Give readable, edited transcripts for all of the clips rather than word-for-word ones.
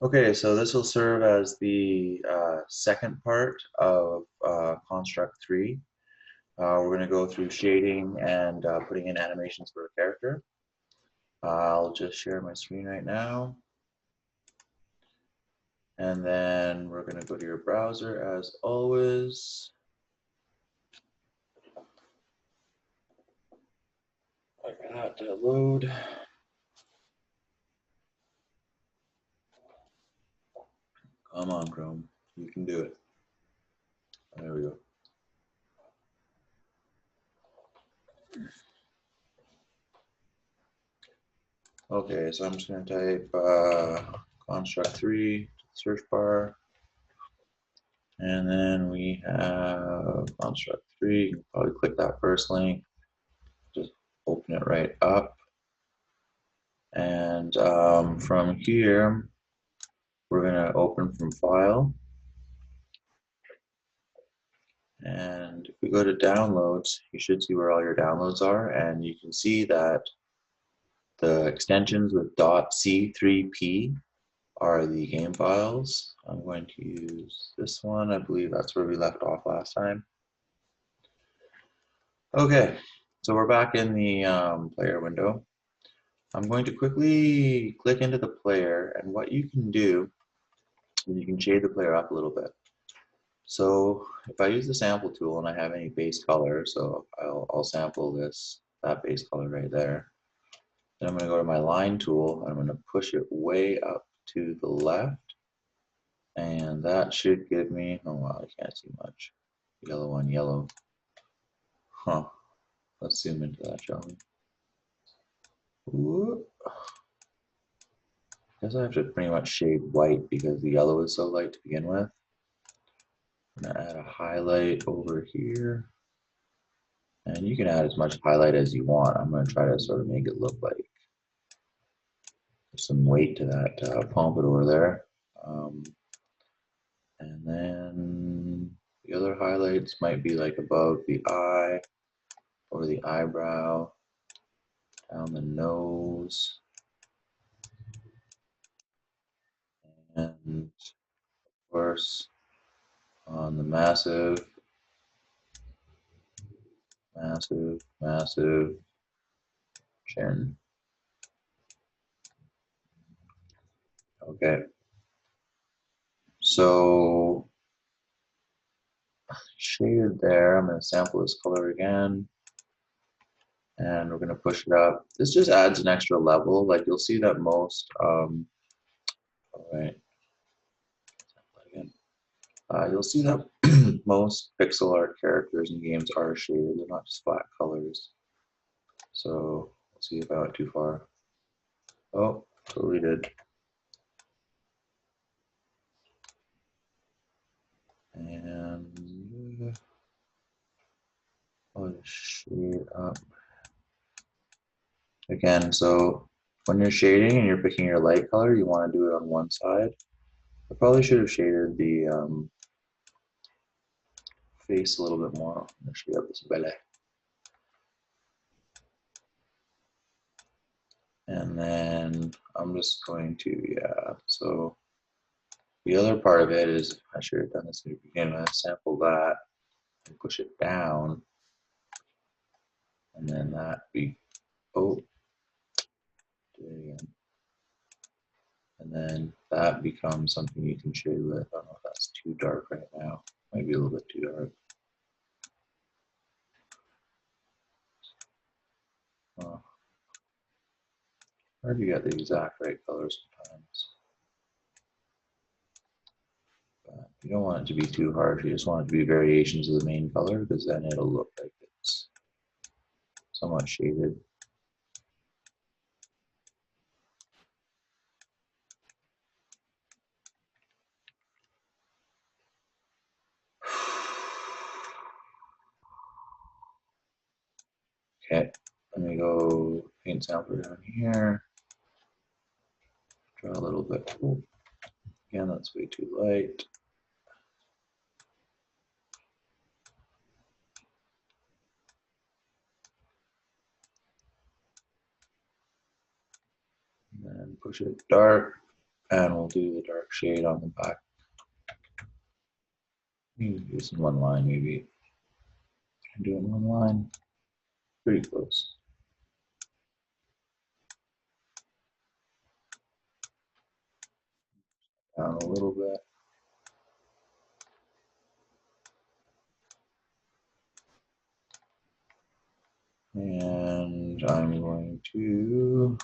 Okay, so this will serve as the second part of Construct 3. We're going to go through shading and putting in animations for a character. I'll just share my screen right now. And then we're going to go to your browser as always. Wait for that to load. Come on, Chrome. You can do it. There we go. Okay, so I'm just going to type Construct 3 search bar. And then we have Construct 3. You can probably click that first link. Just open it right up. And from here, we're going to open from File. And if we go to Downloads, you should see where all your downloads are. And you can see that the extensions with .c3p are the game files. I'm going to use this one. I believe that's where we left off last time. Okay, so we're back in the player window. I'm going to quickly click into the player, and what you can do is you can shade the player up a little bit. So if I use the sample tool and I have any base color, so I'll sample that base color right there. Then I'm going to go to my line tool, and I'm going to push it way up to the left, and that should give me, oh wow, I can't see much. Yellow on yellow. Huh. Let's zoom into that, shall we? Whoop. I guess I have to pretty much shade white because the yellow is so light to begin with. I'm gonna add a highlight over here. And you can add as much highlight as you want. I'm gonna try to sort of make it look like there's some weight to that pompadour there. And then the other highlights might be like above the eye or the eyebrow, down the nose, and of course on the massive, massive chin. Okay, so shaded there. I'm going to sample this color again, and we're going to push it up. This just adds an extra level. Like you'll see that most, all right, you'll see that most pixel art characters in games are shaded. They're not just flat colors. So let's see if I went too far. Oh, totally did. And I'll shade up again. So when you're shading and you're picking your light color, you want to do it on one side. I probably should have shaded the face a little bit more. I'm going to shade up this belly. And then I'm just going to, yeah, so the other part of it is, I should have done this at the beginning. I sample that and push it down. And then that be, oh, do it again. And then that becomes something you can shade with. I don't know if that's too dark right now. Maybe a little bit too dark. Oh, hard to get the exact right color sometimes. But you don't want it to be too harsh. You just want it to be variations of the main color because then it'll look like it's somewhat shaded. Okay, let me go paint sample down here. Draw a little bit. Ooh. Again, that's way too light. And then push it dark. And we'll do the dark shade on the back. Maybe do this in one line, maybe. Do it in one line. Pretty close. Down a little bit. And I'm going to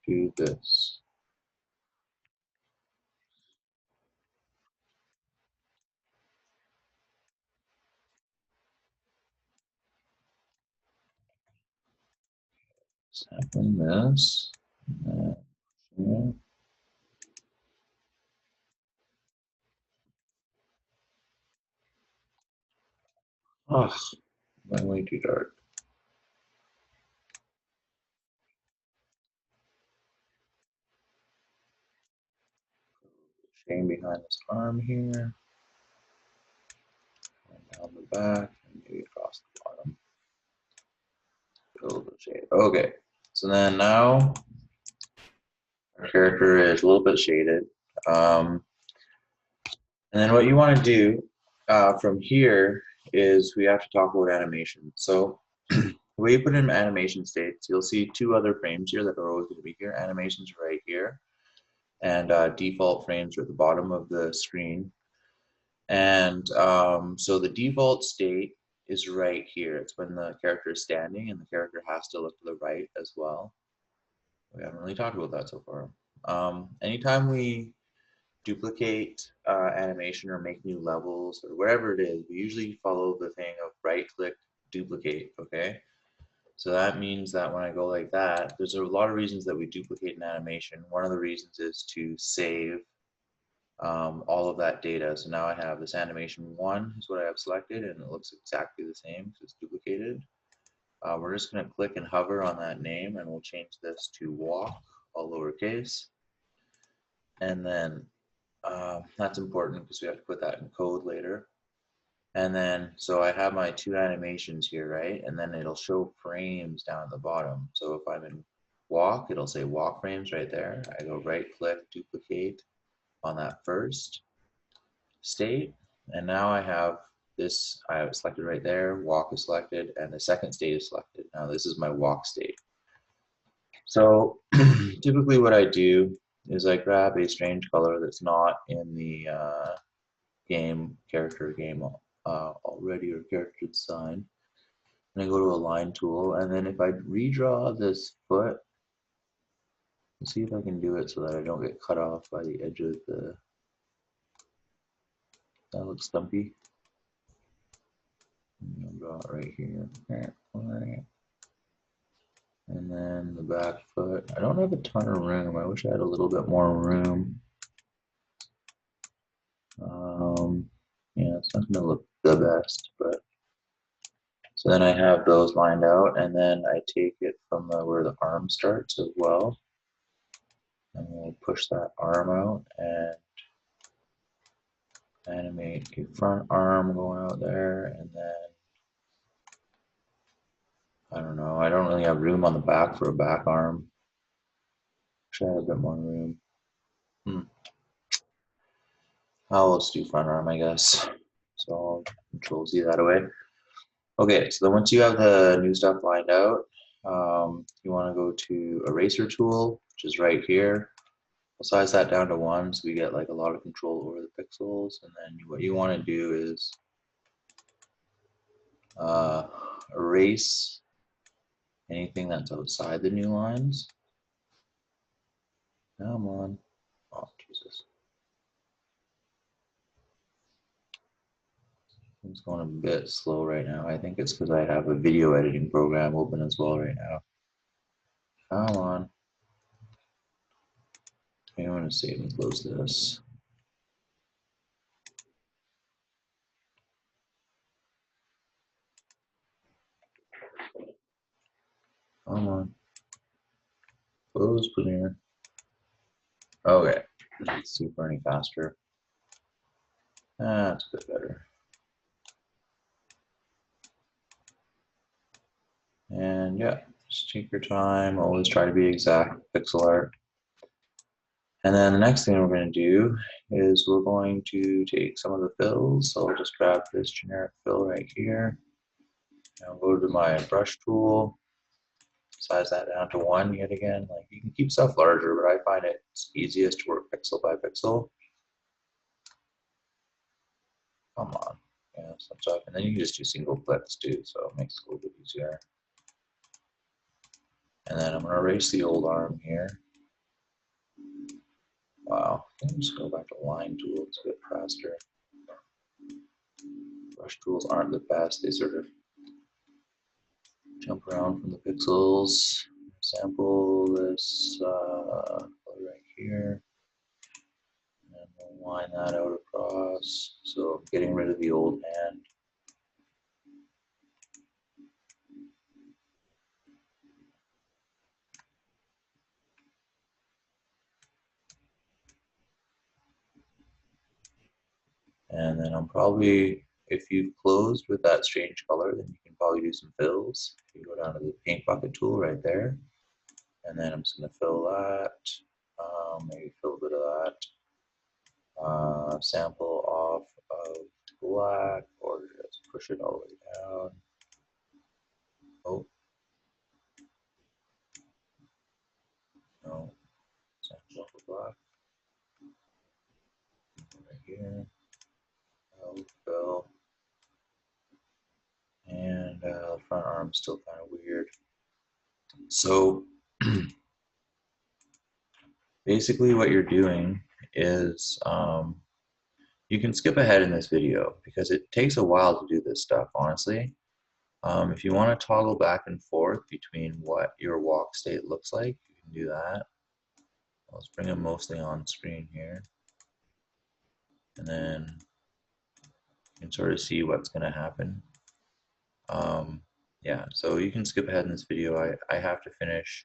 do this. Sampling this. Yeah. Oh, went way too dark. Shade behind this arm here. And down the back, and maybe across the bottom. A little bit of shade. Okay. So then now our character is a little bit shaded. And then what you want to do from here is we have to talk about animation. So the way you put in animation states, you'll see two other frames here that are always going to be here. Animations right here, and default frames are at the bottom of the screen. And so the default state is right here. It's when the character is standing and the character has to look to the right as well. We haven't really talked about that so far. Anytime we duplicate animation or make new levels or whatever it is, we usually follow the thing of right click, duplicate, okay? So that means that when I go like that, there's a lot of reasons that we duplicate an animation. One of the reasons is to save all of that data. So now I have this animation 1 is what I have selected, and it looks exactly the same because it's duplicated. We're just going to click and hover on that name, and we'll change this to walk, all lowercase. And then that's important because we have to put that in code later. And then, so I have my two animations here, right? And then it'll show frames down at the bottom. So if I'm in walk, it'll say walk frames right there. I go right click, duplicate on that first state. And now I have this, I have it selected right there, walk is selected, and the second state is selected. Now this is my walk state. So typically what I do is I grab a strange color that's not in the game already or character design, and I go to a line tool, and then if I redraw this foot, let's see if I can do it so that I don't get cut off by the edge of the, that looks stumpy. I'll draw it right here. Alright. And then the back foot. I don't have a ton of room. I wish I had a little bit more room. Yeah, it's not gonna look the best, but so then I have those lined out, and then I take it from where the arm starts as well, and we'll push that arm out and animate a front arm going out there, and then I don't know, I don't really have room on the back for a back arm. Wish I had a bit more room. I'll just do front arm, I guess. So I'll Control Z that away. Okay, so then once you have the new stuff lined out, you want to go to Eraser tool, which is right here. We'll size that down to 1 so we get like a lot of control over the pixels. And then what you want to do is erase anything that's outside the new lines. Come on. Oh, Jesus. It's going a bit slow right now. I think it's because I have a video editing program open as well right now. Come on. Okay, I'm going to save and close this. Come on. Close Premiere. Okay. Let's see if we're any faster. That's a bit better. And yeah, just take your time. Always try to be exact pixel art. And then the next thing we're going to do is we're going to take some of the fills. So I'll just grab this generic fill right here. I'll go to my brush tool, size that down to 1 yet again. Like, you can keep stuff larger, but I find it's easiest to work pixel by pixel. Come on. Yeah, some stuff. And then you can just do single clicks too, so it makes it a little bit easier. And then I'm going to erase the old arm here. Wow, let me just go back to line tool, it's a bit faster. Brush tools aren't the best, they sort of jump around from the pixels. Sample this color right here, and we'll line that out across. So getting rid of the old hand. And then I'm probably, if you've closed with that strange color, then you can probably do some fills. You go down to the paint bucket tool right there, and then I'm just going to fill that. Maybe fill a bit of that. Sample off of black, or just push it all the way down. Oh, no, sample off of black. Right here. Fill. And the front arm's still kind of weird. So basically what you're doing is you can skip ahead in this video because it takes a while to do this stuff, honestly. If you want to toggle back and forth between what your walk state looks like, you can do that. Let's bring it mostly on screen here. And then you can sort of see what's going to happen. Yeah, so you can skip ahead in this video. I have to finish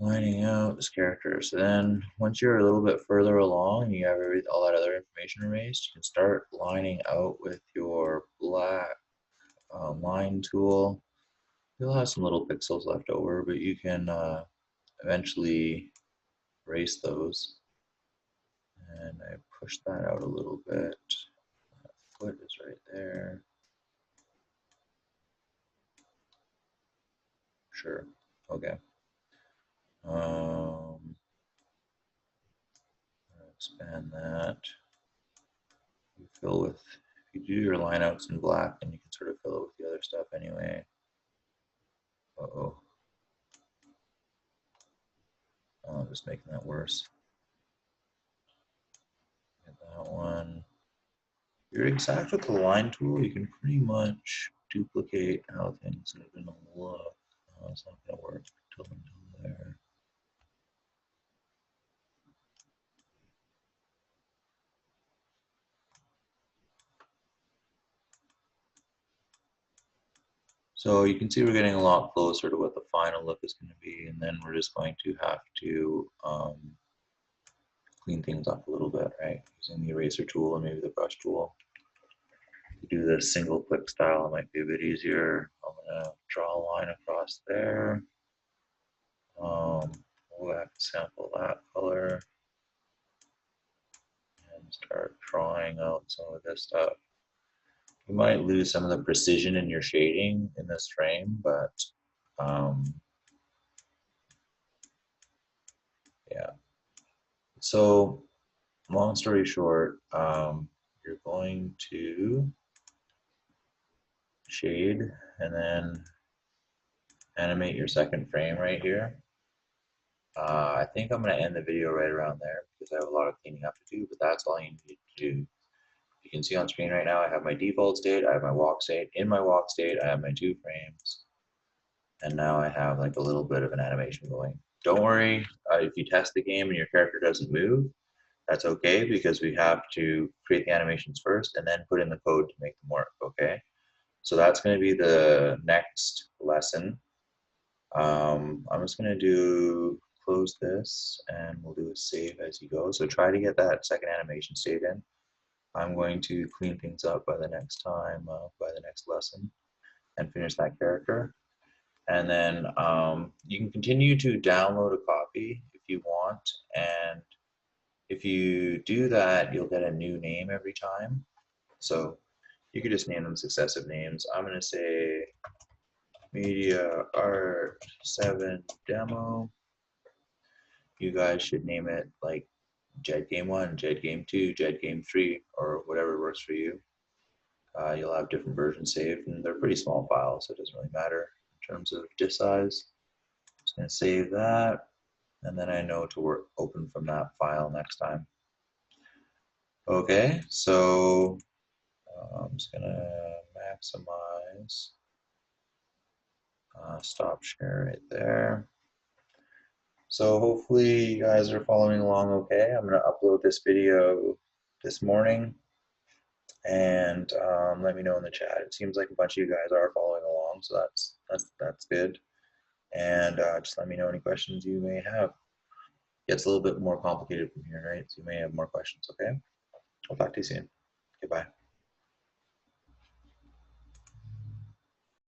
lining out this character. So then once you're a little bit further along and you have all that other information erased, you can start lining out with your black line tool. You'll have some little pixels left over, but you can eventually erase those. And I push that out a little bit. That foot is right there. Sure. Okay. Expand that. You fill with, if you do your lineouts in black, then you can sort of fill it with the other stuff anyway. Uh-oh. Oh, I'm just making that worse. Get that one. You're exact with the line tool, you can pretty much duplicate how things are going to look. Oh, it's not going to work until there. So you can see we're getting a lot closer to what the final look is going to be, and then we're just going to have to clean things up a little bit, right? Using the eraser tool and maybe the brush tool. To do this single click style, it might be a bit easier. I'm going to draw a line across there. We'll have to sample that color and start drawing out some of this stuff. You might lose some of the precision in your shading in this frame, but yeah. So long story short, you're going to shade and then animate your second frame right here. I think I'm going to end the video right around there because I have a lot of cleaning up to do, but that's all you need to do. You can see on screen right now I have my default state, I have my walk state. In my walk state, I have my 2 frames, and now I have like a little bit of an animation going. Don't worry, if you test the game and your character doesn't move, that's okay because we have to create the animations first and then put in the code to make them work, okay? So that's going to be the next lesson. I'm just going to close this and we'll do a save as you go. So try to get that second animation state in. I'm going to clean things up by the next time, by the next lesson, and finish that character. And then you can continue to download a copy if you want. And if you do that, you'll get a new name every time. So you could just name them successive names. I'm going to say Media Art 7 Demo. You guys should name it like Jed Game 1, Jed Game 2, Jed Game 3, or whatever works for you. You'll have different versions saved, and they're pretty small files, so it doesn't really matter in terms of disk size. Just going to save that, and then I know to open from that file next time. Okay, so I'm just going to maximize, stop share right there. So hopefully you guys are following along okay. I'm going to upload this video this morning, and let me know in the chat. It seems like a bunch of you guys are following along, so that's good. And just let me know any questions you may have. Gets a little bit more complicated from here, right? So you may have more questions, okay? I'll talk to you soon. Goodbye.